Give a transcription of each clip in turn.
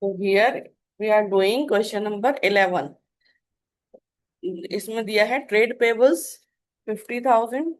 तो here we are doing question number 11। इसमें दिया है trade payables 50,000,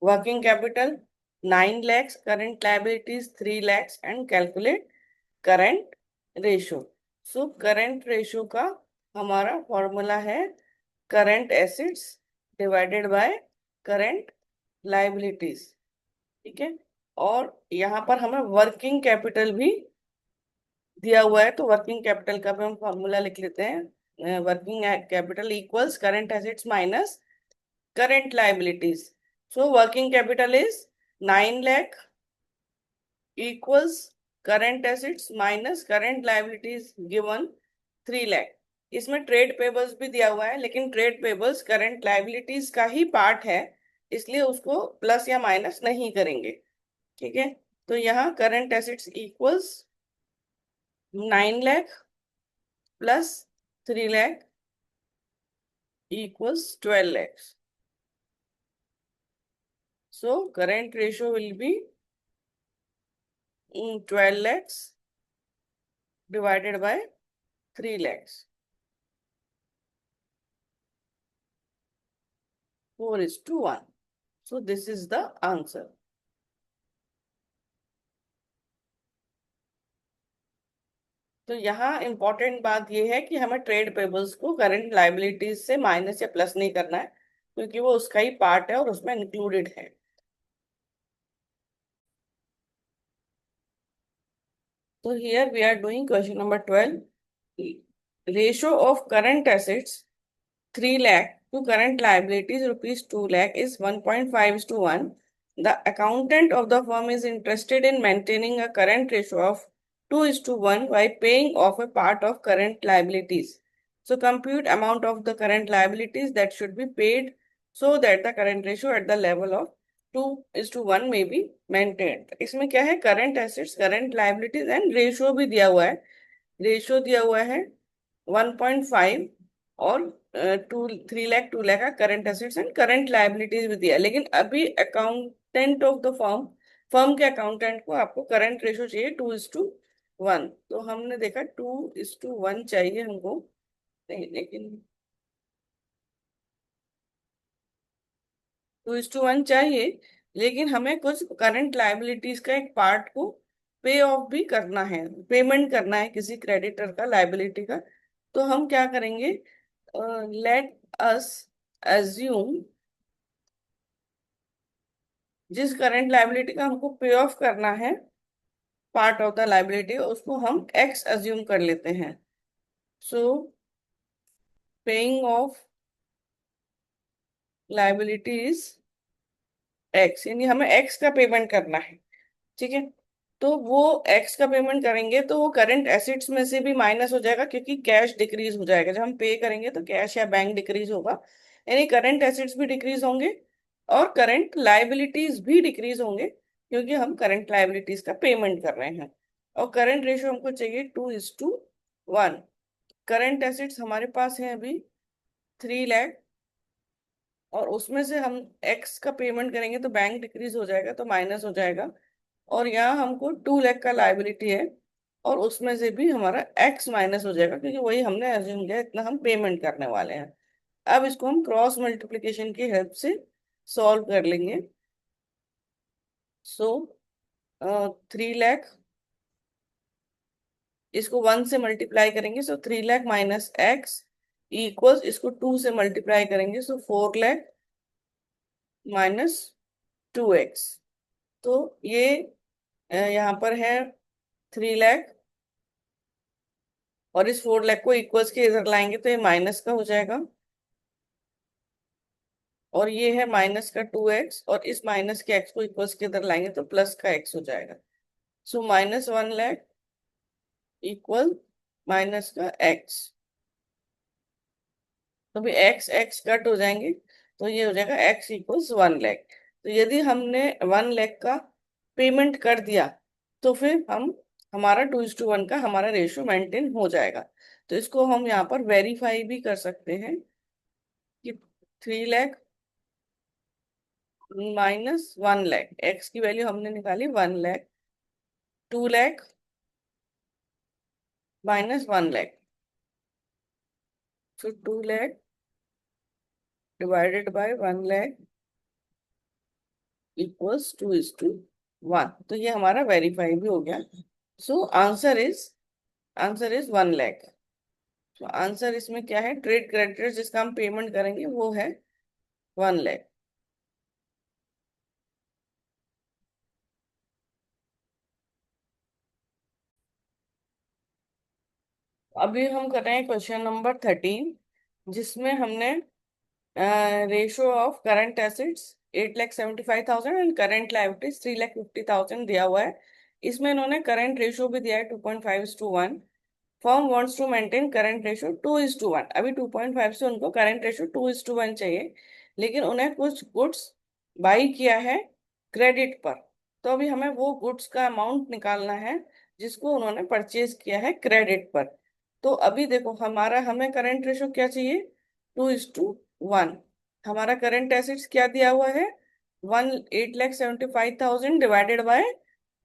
working capital 9 lakhs, current liabilities 3 lakhs and calculate current ratio. So current ratio का हमारा formula है current assets divided by current liabilities. ठीक है। और यहाँ पर हमें वर्किंग कैपिटल भी दिया हुआ है, तो वर्किंग कैपिटल का भी हम फॉर्मूला लिख लेते हैं। Working capital equals current assets minus current liabilities. So working capital is 9 lakh equals current assets minus current liabilities given 3 lakh। इसमें ट्रेड पेबल्स भी दिया हुआ है, लेकिन ट्रेड पेबल्स करंट लाइबिलिटीज का ही पार्ट है, इसलिए उसको प्लस या माइनस नहीं करेंगे। ठीक है। तो यहाँ current assets equals 9 lakh plus 3 lakh equals 12 lakhs. So current ratio will be 12 lakhs divided by 3 lakhs. 4:1. So this is the answer. तो यहाँ इंपॉर्टेंट बात यह है कि हमें ट्रेड पेबल्स को करंट लाइबिलिटीज से माइनस या प्लस नहीं करना है, क्योंकि वो उसका ही पार्ट है और उसमें इंक्लूडेड है। तो here we are doing question number 12। Ratio of current assets 3 lakh to current liabilities rupees 2 lakh is 1.5:1. The accountant of the firm is interested in maintaining a current ratio of 2:1 by paying off a part of current liabilities. So compute amount of the current liabilities that should be paid so that the current ratio at the level of 2:1 may be maintained. इसमें क्या है, current assets, current liabilities and ratio भी दिया हुआ है। Ratio दिया हुआ है 1.5 और 3 लाख 2 लाख का current assets and current liabilities भी दिया है। लेकिन अभी accountant of the firm, firm के अकाउंटेंट को आपको करंट रेशियो चाहिए 2:1। तो हमने देखा 2:1 चाहिए हमको, नहीं लेकिन 2:1 चाहिए, लेकिन हमें कुछ करंट लाइबिलिटीज का एक पार्ट को पे ऑफ भी करना है, पेमेंट करना है किसी क्रेडिटर का लाइबिलिटी का। तो हम क्या करेंगे, लेट अस एज्यूम जिस करंट लाइबिलिटी का हमको पे ऑफ करना है, पार्ट ऑफ द लाइबिलिटी, उसको हम एक्स एज्यूम कर लेते हैं। सो पेइंग ऑफ लाइबिलिटीज एक्स, यानी हमें एक्स का पेमेंट करना है। ठीक है। तो वो एक्स का पेमेंट करेंगे तो वो करंट एसेट्स में से भी माइनस हो जाएगा, क्योंकि कैश डिक्रीज हो जाएगा। जब हम पे करेंगे तो कैश या बैंक डिक्रीज होगा, यानी करंट एसेट्स भी डिक्रीज होंगे और करंट लाइबिलिटीज भी डिक्रीज होंगे, क्योंकि हम करंट लाइबिलिटीज का पेमेंट कर रहे हैं। और करंट रेशियो हमको चाहिए 2:1। करंट एसेट्स हमारे पास है अभी 3 लाख, और उसमें से हम एक्स का पेमेंट करेंगे तो बैंक डिक्रीज हो जाएगा, तो माइनस हो जाएगा। और यहाँ हमको 2 लाख का लाइबिलिटी है, और उसमें से भी हमारा एक्स माइनस हो जाएगा, क्योंकि वही हमने एज्यूम किया, इतना हम पेमेंट करने वाले हैं। अब इसको हम क्रॉस मल्टीप्लिकेशन की हेल्प से सॉल्व कर लेंगे। सो 3 लाख, इसको 1 से मल्टीप्लाई करेंगे, सो 3 लाख माइनस एक्स इक्वल्स, इसको 2 से मल्टीप्लाई करेंगे, सो 4 लाख माइनस 2x। तो ये यहाँ पर है 3 लाख, और इस 4 लाख को इक्वल्स के इधर लाएंगे तो ये माइनस का हो जाएगा, और ये है माइनस का 2x, और इस माइनस के x को इक्वल्स के इधर लाएंगे तो प्लस का x हो जाएगा। सो -1 लाख इक्वल माइनस का x। तो भी x x कट हो जाएंगे, तो ये हो जाएगा x इक्वल्स 1 लाख। तो यदि हमने 1 लाख का पेमेंट कर दिया, तो फिर हम हमारा 2:1 का हमारा रेशियो मेंटेन हो जाएगा। तो इसको हम यहाँ पर वेरीफाई भी कर सकते हैं कि 3 लाख -1 लाख, एक्स की वैल्यू हमने निकाली 1 lakh, 2 lakh minus 1 lakh. So 2 lakh divided by 1 lakh equals 2:1। तो ये हमारा वेरीफाई भी हो गया। So answer is 1 lakh. तो आंसर इसमें क्या है, ट्रेड क्रेडिटर्स जिसका हम पेमेंट करेंगे वो है 1 लाख। अभी हम कर रहे हैं क्वेश्चन नंबर 13, जिसमें हमने ratio of current assets 8,75,000 and current liabilities 3,50,000 दिया हुआ है। इसमें इन्होंने करंट रेशो भी दिया है 2.5:1। Firm wants to maintain current ratio 2:1। अभी 2.5 से उनको करंट रेशो 2:1 चाहिए, लेकिन उन्हें कुछ गुड्स बाई किया है क्रेडिट पर। तो अभी हमें वो गुड्स का अमाउंट निकालना है जिसको उन्होंने परचेज किया है क्रेडिट पर। तो अभी देखो, हमारा हमें करंट रेशो क्या चाहिए, 2:1। हमारा करंट एसेट्स क्या दिया हुआ है, 8,75,000 डिवाइडेड बाय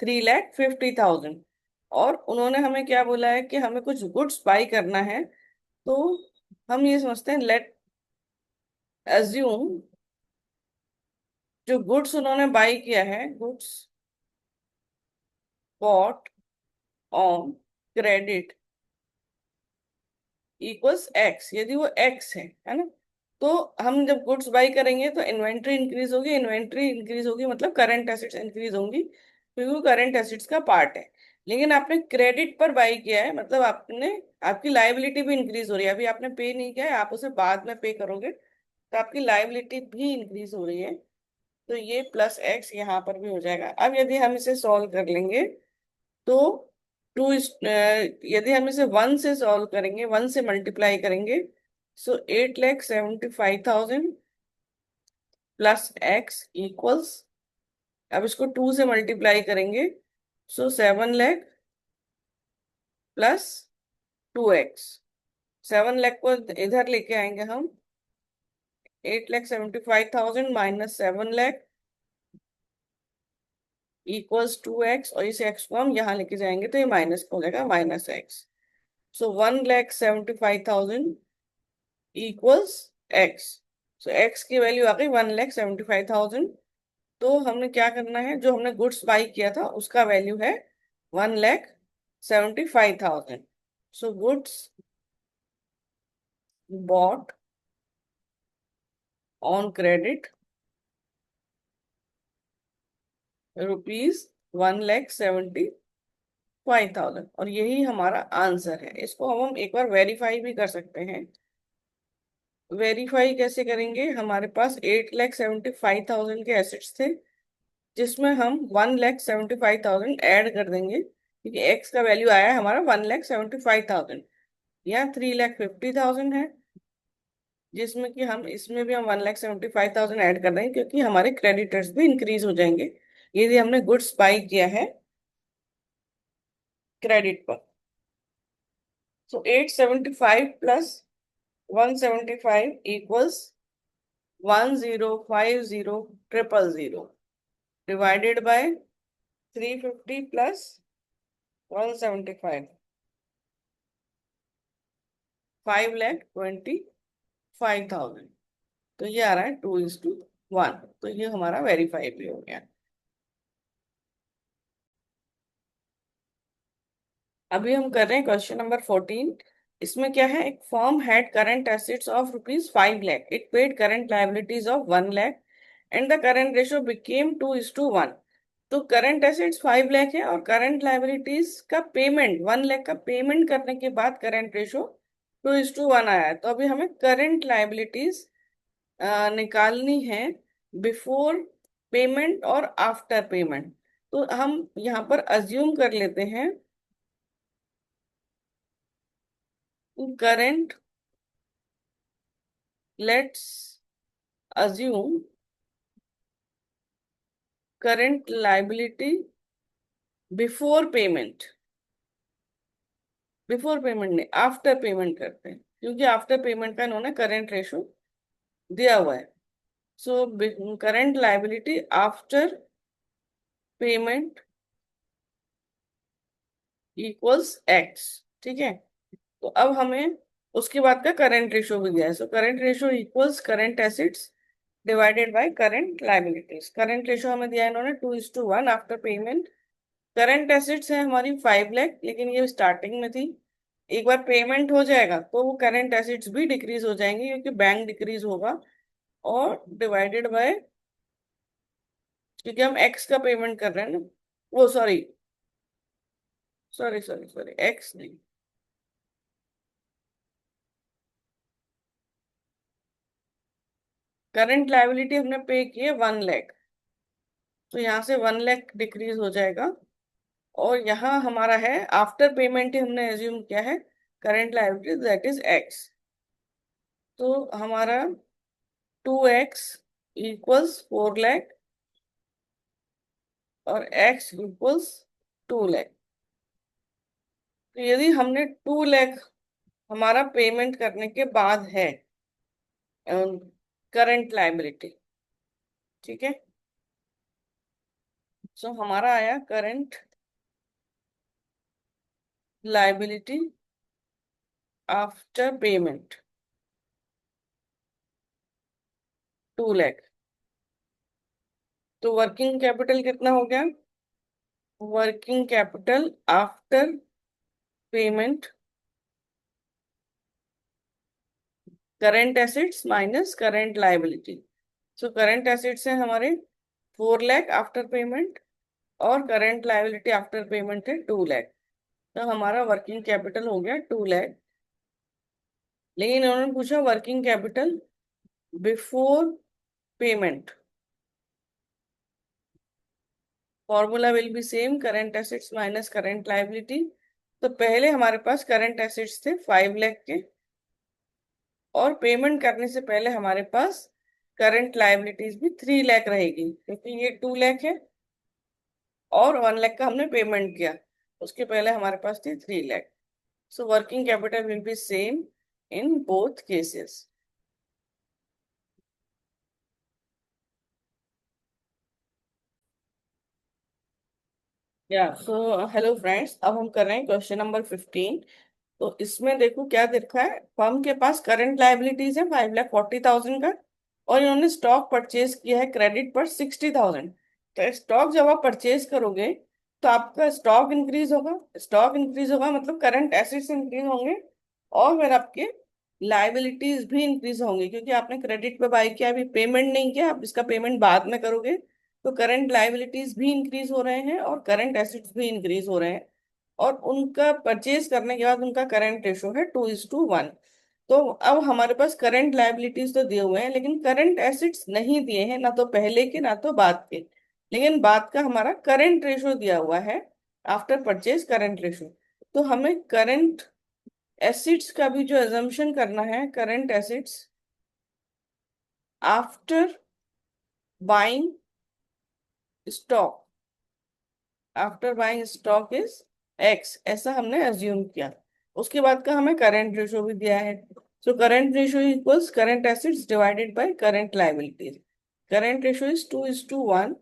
3,50,000। और उन्होंने हमें क्या बोला है कि हमें कुछ गुड्स बाई करना है। तो हम ये समझते हैं, लेट अज्यूम जो गुड्स उन्होंने बाई किया है, goods bought on credit equals X. यदि वो एक्स है ना, तो हम जब गुड्स बाई करेंगे तो इन्वेंट्री इंक्रीज होगी, इन्वेंट्री इंक्रीज होगी मतलब करंट एसेट्स इंक्रीज होंगी, क्योंकि वो करंट एसेट्स का पार्ट है। लेकिन आपने क्रेडिट पर बाई किया है, मतलब आपने आपकी लाइबिलिटी भी इंक्रीज हो रही है। अभी आपने पे नहीं किया है, आप उसे बाद में पे करोगे, तो आपकी लाइबिलिटी भी इंक्रीज हो रही है। तो ये प्लस एक्स यहाँ पर भी हो जाएगा। अब यदि हम इसे सॉल्व कर लेंगे तो यदि हम इसे 1 से सॉल्व करेंगे, 1 से मल्टीप्लाई करेंगे, सो 8,75,000 प्लस एक्स इक्वल्स, अब इसको 2 से मल्टीप्लाई करेंगे, सो 7 लाख प्लस 2x। 7 लाख को इधर लेके आएंगे हम, 8,75,000 माइनस 7 लाख इक्वल्स 2x, और इस x को हम यहाँ लेके जाएंगे तो ये माइनस हो जाएगा, माइनस एक्स। सो 1,75,000 इक्वल्स एक्स। सो एक्स की वैल्यू आ गई 1,75,000। तो हमने क्या करना है, जो हमने गुड्स बाई किया था उसका वैल्यू है 1,75,000। So goods bought on credit rupees 1,75,000, और यही हमारा आंसर है। इसको हम एक बार वेरीफाई भी कर सकते हैं। वेरीफाई कैसे करेंगे, हमारे पास 8,75,000 के एसेट्स थे, जिसमें हम 1,75,000 ऐड कर देंगे, क्योंकि एक्स का वैल्यू आया है हमारा 1,75,000। यहाँ 3,50,000 है, जिसमें कि हम इसमें भी हम 1,75,000 ऐड कर देंगे, क्योंकि हमारे क्रेडिटर्स भी इंक्रीज हो जाएंगे यदि हमने गुड्स बाई किया है क्रेडिट पर। सो 875 plus 175 equals 1,050,000 divided by 350 plus 175, 5,25,000। तो ये आ रहा है 2:1। तो ये हमारा वेरीफाई भी हो गया। अभी हम कर रहे हैं क्वेश्चन नंबर 14। इसमें क्या है, एक firm had current assets of rupees 5 lakh, it paid current liabilities of 1 lakh and the current ratio became 2:1। तो करंट एसेट्स 5 लाख है और करंट लाइबिलिटीज का पेमेंट 1 लाख का पेमेंट करने के बाद करंट रेशियो 2:1 आया है। तो अभी हमें करंट लाइबिलिटीज निकालनी है बिफोर पेमेंट और आफ्टर पेमेंट। तो हम यहाँ पर अज्यूम कर लेते हैं current, let's assume current liability before payment, before payment नहीं, आफ्टर पेमेंट करते हैं, क्योंकि आफ्टर पेमेंट का इन्होंने करंट रेशो दिया हुआ है। So current liability after payment equals x. ठीक है। तो अब हमें उसके बाद का करंट रेशो भी दिया है। सो current ratio equals current assets divided by current liabilities. Current ratio हमें दिया है इन्होंने 2:1 आफ्टर पेमेंट। करंट एसिड्स है हमारी 5 लाख, लेकिन ये स्टार्टिंग में थी। एक बार पेमेंट हो जाएगा तो वो करंट एसिड्स भी डिक्रीज हो जाएंगे क्योंकि बैंक डिक्रीज होगा। और डिवाइडेड बाय, क्योंकि हम एक्स का पेमेंट कर रहे हैं ना, वो sorry sorry sorry sorry x नहीं, करंट लायबिलिटी हमने पे की है 1 लाख। तो यहाँ से 1 लाख डिक्रीज हो जाएगा। और यहाँ हमारा है आफ्टर पेमेंट ही हमने एज्यूम किया है current liability, that is x. तो हमारा 2x इक्वल्स 4 लाख और x इक्वल्स 2 लाख। तो यदि हमने 2 लाख हमारा पेमेंट करने के बाद है करंट लायबिलिटी, ठीक है। सो हमारा आया current liability after payment 2 lakh. तो वर्किंग कैपिटल कितना हो गया? Working capital after payment current assets minus current liability. So current assets है हमारे 4 लाख आफ्टर पेमेंट और करंट लायबिलिटी आफ्टर पेमेंट है 2 लाख। तो हमारा वर्किंग कैपिटल हो गया 2 लाख। लेकिन उन्होंने पूछा working capital before payment. Formula will be same, current assets minus current liability. तो पहले हमारे पास करंट एसेट्स थे 5 लाख के, और पेमेंट करने से पहले हमारे पास करंट लायबिलिटीज भी 3 लाख रहेगी, क्योंकि ये 2 लाख है और 1 लाख का हमने पेमेंट किया। उसके पहले हमारे पास थी 3 lakh. So working capital will be same in both cases. या सो हेलो फ्रेंड्स, अब हम कर रहे हैं क्वेश्चन नंबर 15। तो इसमें देखो क्या देखा है, फर्म के पास करंट लायबिलिटीज है 5,40,000 का, और इन्होंने स्टॉक परचेज किया है क्रेडिट पर 60,000। तो स्टॉक जब आप परचेज करोगे तो आपका स्टॉक इंक्रीज होगा। स्टॉक इंक्रीज होगा मतलब करंट एसेट्स इंक्रीज होंगे, और फिर आपके लायबिलिटीज भी इंक्रीज होंगे, क्योंकि आपने क्रेडिट पे बाई किया, अभी पेमेंट नहीं किया, आप इसका पेमेंट बाद में करोगे। तो करंट लायबिलिटीज भी इंक्रीज हो रहे हैं और करंट एसेट्स भी इंक्रीज हो रहे हैं। और उनका परचेज करने के बाद उनका करंट रेशो है 2:1। तो अब हमारे पास करंट लायबिलिटीज तो दिए हुए हैं, लेकिन करंट एसेट्स नहीं दिए हैं, ना तो पहले के ना तो बाद के। लेकिन बाद का हमारा करंट रेशो दिया हुआ है, आफ्टर परचेज करंट रेशो। तो हमें करंट एसिड्स का भी जो एजम्पशन करना है, current assets after buying stock, after buying stock is x, ऐसा हमने अज्यूम किया। उसके बाद का हमें करंट रेशो भी दिया है। सो current ratio equals current assets divided by current liabilities. Current ratio is 2:1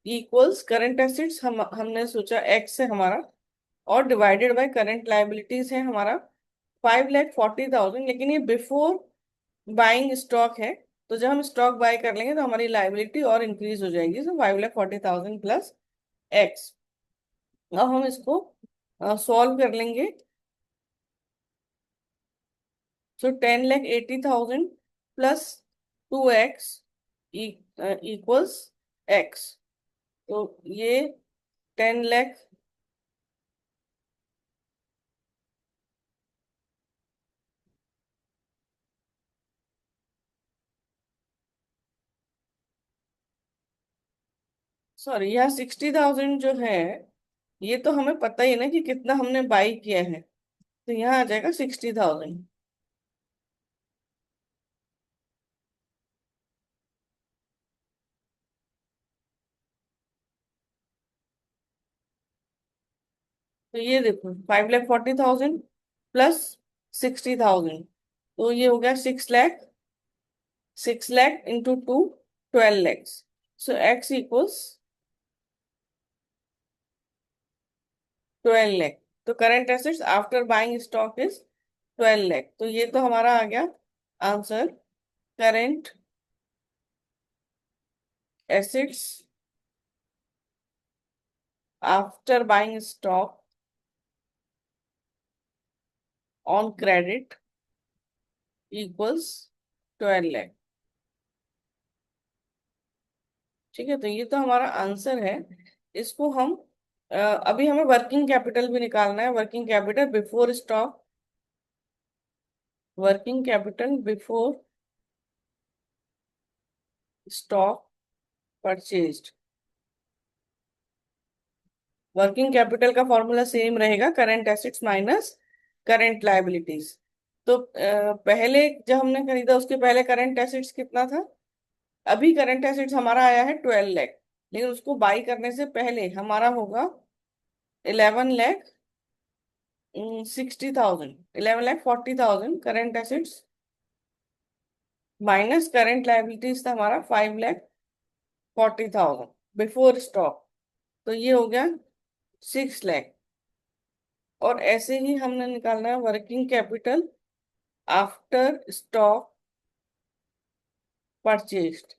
equals current assets हमने सोचा एक्स है हमारा, और डिवाइडेड बाय करंट लायबिलिटीज है हमारा 5,40,000। लेकिन ये बिफोर बाइंग स्टॉक है, तो जब हम स्टॉक बाय कर लेंगे तो हमारी लायबिलिटी और इंक्रीज हो जाएगी। सो 5,40,000 प्लस एक्स। अब हम इसको सॉल्व कर लेंगे। सो 10,80,000 प्लस 2x इक्वल्स एक्स। तो ये 10 लाख, सॉरी यहाँ 60,000 जो है, ये तो हमें पता ही है ना कि कितना हमने बाई किया है। तो यहाँ आ जाएगा 60,000। तो ये देखो 5,40,000 प्लस 60,000, तो ये हो गया 6 lakh. 6 lakh into two 12 lakhs. So X equals 12 lakh. तो current assets after buying stock is 12 lakh. तो ये तो हमारा आ गया answer. Current assets after buying stock on credit equals 12 lakh. ठीक है, तो ये तो हमारा आंसर है। इसको हम अभी हमें वर्किंग कैपिटल भी निकालना है। Working capital before stock, working capital before stock purchased. Working capital का फॉर्मूला सेम रहेगा, current assets minus current liabilities. तो पहले जब हमने खरीदा उसके पहले करंट एसेट्स कितना था? अभी करंट एसेट्स हमारा आया है 12 लाख, लेकिन उसको बाई करने से पहले हमारा होगा 11 lakh 60,000, 11 lakh 40,000 current assets minus current liabilities था हमारा 5 लाख 40,000 बिफोर स्टॉक। तो ये हो गया 6 लाख। और ऐसे ही हमने निकालना है working capital after stock purchased.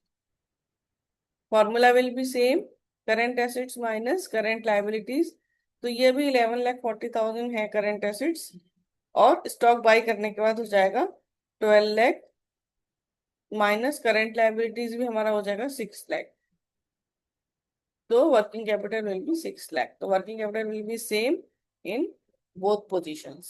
Formula will be same, current assets minus current liabilities. तो ये भी 11 लाख 40,000 है करंट एसेट्स, और स्टॉक बाई करने के बाद हो जाएगा 12 लाख माइनस करंट लायबिलिटीज भी हमारा हो जाएगा 6 लाख। तो working capital will be 6 lakh. तो working capital will be same in both positions.